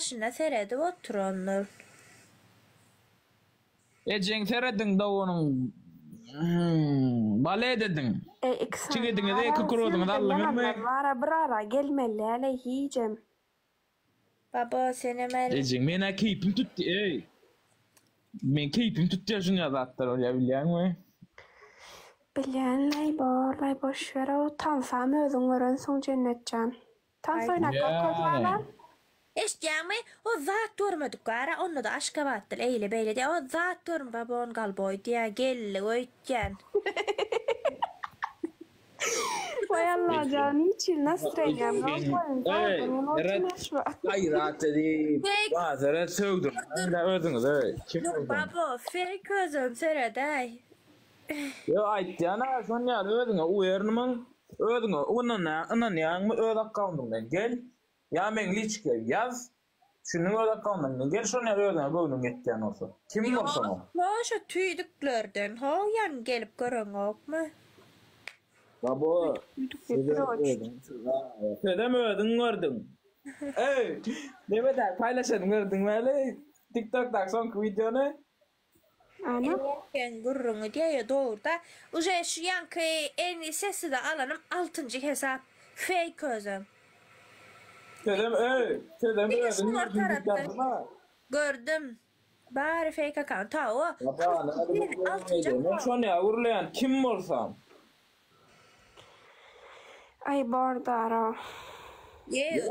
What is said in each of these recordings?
başına seredi oturanlar. Eceň seredin da onun bale dedin. Çigedin de iki kurudun da allıngın mı? Vara bir ara gelmeli hele yiyeceğim. Baba senemel. Eceň mena keypim tuttu ey. Men keypim tuttu ya şunu yazatlar öyle bilýän mi? Lay boş ver o tansam özüň gören soň cennetcan. Tans oýnak gözler. Eşdämi o zat görmedik gara onu da aşka battıl eyle beyle diye o zat görm babon galboy diye gelli öýtgen. Vay Allah canım için nasıl rengem? Gayrat dedi. Bazıları söğdüm. Ödünüz evet. Baba fake özüm sereday. Yo aytdy ana şon ýaly ödüňe uyarnymyň ödüňe onan ýaňmy ödak kaldyň gel. Ya men liçke yaz. Şunu ödak kaldyň gel şon ýaly ödüňe göwnüň etdiň olsa. Kim bolsa o? Başa tüýdüklerden ha ýan gelip görüňokmy? Baba. Sedem ödüň gördüm. Ey, neme der paylaşadyň gördüň mäli? TikTok'da son videonu. Ana. Ben gurrunu diye doğru da uje şu yankı en sesi de alanım 6. hesap fake özüm. Sedem Gördüm. Bari fake account ta o. Baba ne şu an ya urlayan kim olsam? Ay bordara. Ye.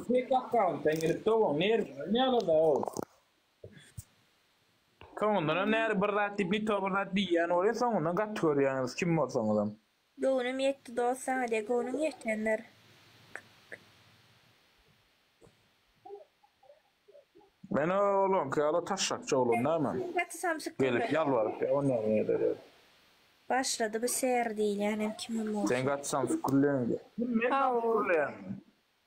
Fake account engel to ne alada o. Kamundan näre bir ratip bir to bir rat diýen oraya soňuna gatýar ýaňyz kim bolsaň adam. Göwnüm ýetdi dostan diye göwnüm ýetgenler. Men oğlum kala taşşakçı oğlum näme? Gelip ýalwaryp onu eder. Başladı bu seher diýil ýani kimim bol. Sen gatsam skurleýän. Men skurleýän.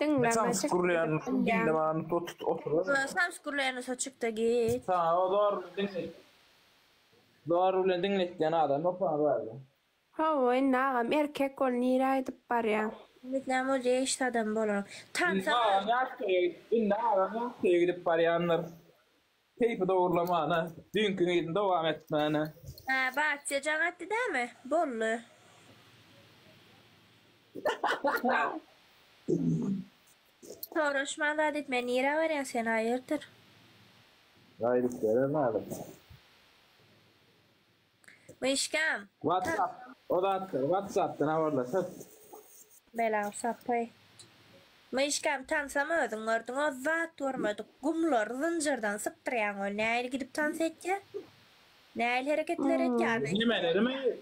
Sen skurleýän dinlemäni tut otur. Sen skurleýän saçykda git. Sağ o doğru dinlet. Doğru bilen dinletýän adam opar berdi. Ha nagam erkek ol nira aýdyp barýar. Bitnäme o jeýiş adam bolar. Tansa Ýa gidip barýanlar. Keypi doğurlamana, dünkü gidin dowam etmäne. Ha, bahçe janatdy dämi? Bollu. Soruşmanda ditme nira barýan sen aýyrdyr. Gaýdyp beremädim. Mişkam. WhatsApp. O da attı. WhatsApp'tan haberleşip. Belan sapay. Mişkam tansam özüň gördüň o zat görmedik. Gumlar zynjyrdan sypdyrýan ol. Näýe gidip tans etdi? Näýe hereketler etdi? Nimelerimi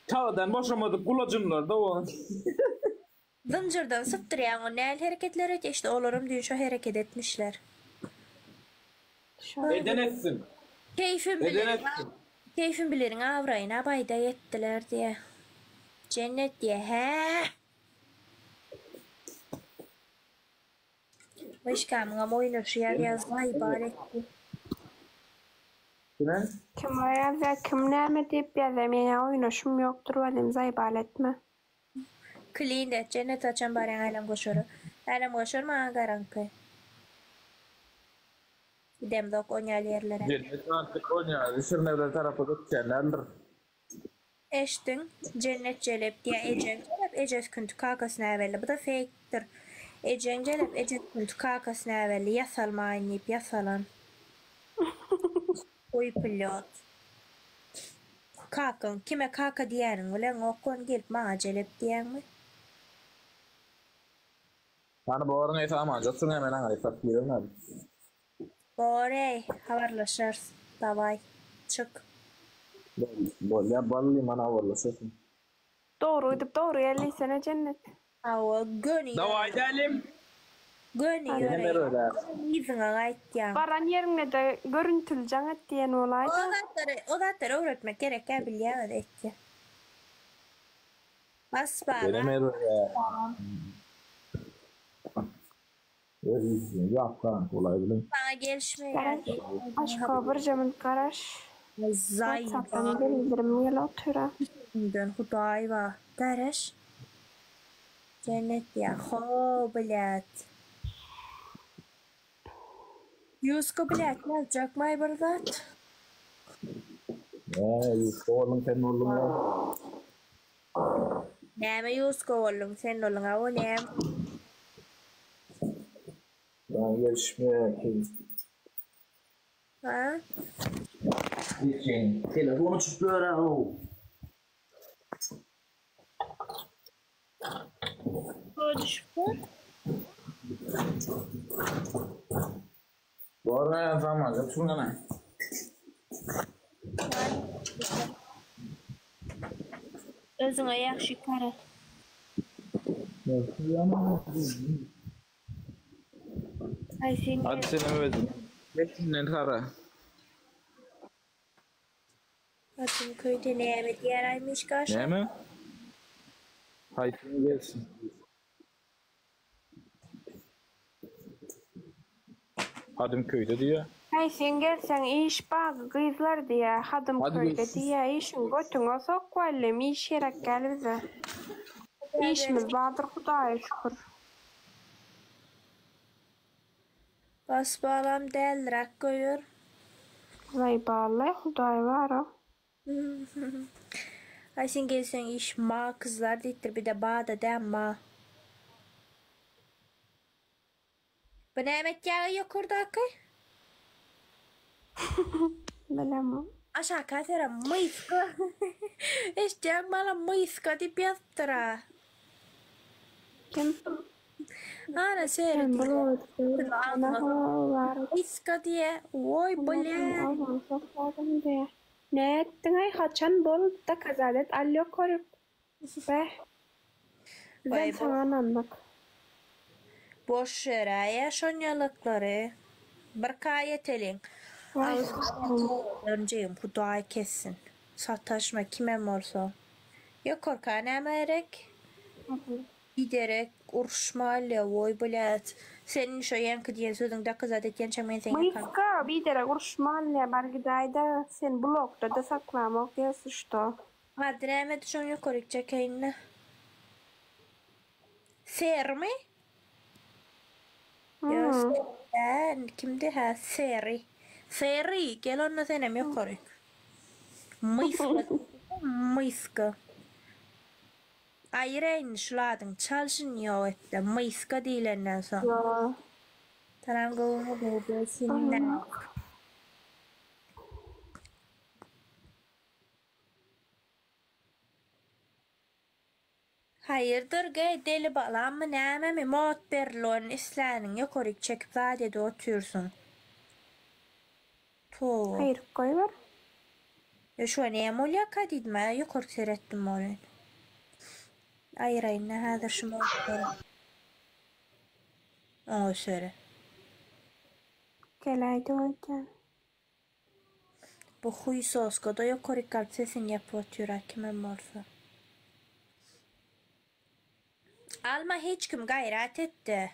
tağdan boşamadık kulacınlar da o. Zynjyrdan sypdyrýan ol. Näýe hereketler etdi? İşte olarym düýün şo hereket etmişler. Eden etsin. Keyfim bilen. Keyfim bilerin avraýyna baýda yetdiler diye. Cennet diye he. Başkamına oynaşı yer yazma ibaretdi. Kime? Kim var ya kim näme diýip ýazam ýa oýnaşym ýokdur welem zaýbaletme. Klinde cennet açan baryan alam goşoru. Alam goşor maňa garanky. Demdok oňal ýerlere. Cennet artık oňal. Şirnewler tarapy gitkenler. Eştin cennet jelep diye ecen jelep ejes küntü kakasyna äwelli. Bu da fake'tir. Ecen jelep ejes küntü kakasyna äwelli ýasalmaýyp ýasalan. Oy pilot. Kakın kime kaka diýäriň bilen okon gelip maňa jelep diýänmi? Bana boğarın eti ama joksun hemen aňa fakirem abi. Borey, habarlaşarız. Davay. Çık. Bol ya balli mana habarlaşasın. Doğru edip doğru ýerlisene cennet. Awa göni. Davay delim. Göni ýöre. Ýyzyňa gaýtýan. Baran ýerine de görüntüljaň etdiýen bolay. O zatları öğretmek gerek ya bilýär etdi. Bas bara. Delemez öyle. Yapkan kolay bilen. Bana gelişme Aşka bir jamyn garaş. Zay. Saptan bildirim ýel otura. Dön Hudaý wa. Garaş. Cennet ya. Ho bilet. Yusko bilek yazacak may bir zat. Yusko oğlum sen oğlum ya. Näme Yusko oğlum sen olunga o näme? Ben görüşmeye Ha? için. Telefonu çıkıyor ha o. Konuşma. Bu arada yazamaz. Yapsın ne? Özüňe ýaşy kara. Ay sen Hadi seni özüm. Geçinden kara. atın köýde näme diýeraymış gaşa? Ne mi? Haydi gelsin. Adım köyde diyor. Hey sen gelsen iş bagı kızlar diye hadım Hadi köyde görüşürüz. diye işin götüne sok koyalım iş yerek gel bize. İşimiz vardır Hudaya şükür. Bas bağlam däldirak goýur. Vay bağlı Hudaya var o. Ay sen gelsen iş ma kızlar diýtir bir de bağda däm ma. Bu näme ýagy ýokurdaky? Bilemem. Aşağı katera mıyska. Eşeceğim bana mıyska diýip ýazdyra. Kim? Ana Ben seyret. bulur. Ana var. Mıyska diye. Oy bole. Allah'ım sokladım diye. Ne ettin ay haçan bol da kazalet alyo korup. Be. Ben Vay sana anlamak. Boş yere yaşanyalıkları. Bir kayet elin. Vay. Önceyim Huday kessin. Sataşma kime morsa. Ya korkan emerek. Giderek uruşmayla oy bole. Senin şu yankı diye sözünde kız adet yençemeyin seni kan. Mıyska bir dere uruşmalı bar gidayda sen blokta da saklamak yas işte. Hadi Ahmet şu yukarı çekeyinle. Ser mi? Ya sen kimdi ha seri. Seri gel onunla senem yukarı. Mıyska. Mıyska. Ayreyn şuladın çalışın ya etti. Mıyska değillerinden sonra. Ya. Taram gavunu buldu seninle. Hayırdır gay deli balam mı näme mi mot berlon islänin yukarı çekip zadede otursun. To. Hayır koy var. Ya şu an emolya kadidme yukarı seyrettim onu. Ayırayın ne hada şu motları. O söyle. Gelaydı hocam. Bu huy soskoda yukarı kalp sesini yapıp oturuyor kime morsa. Alma hiç kim gayret etti.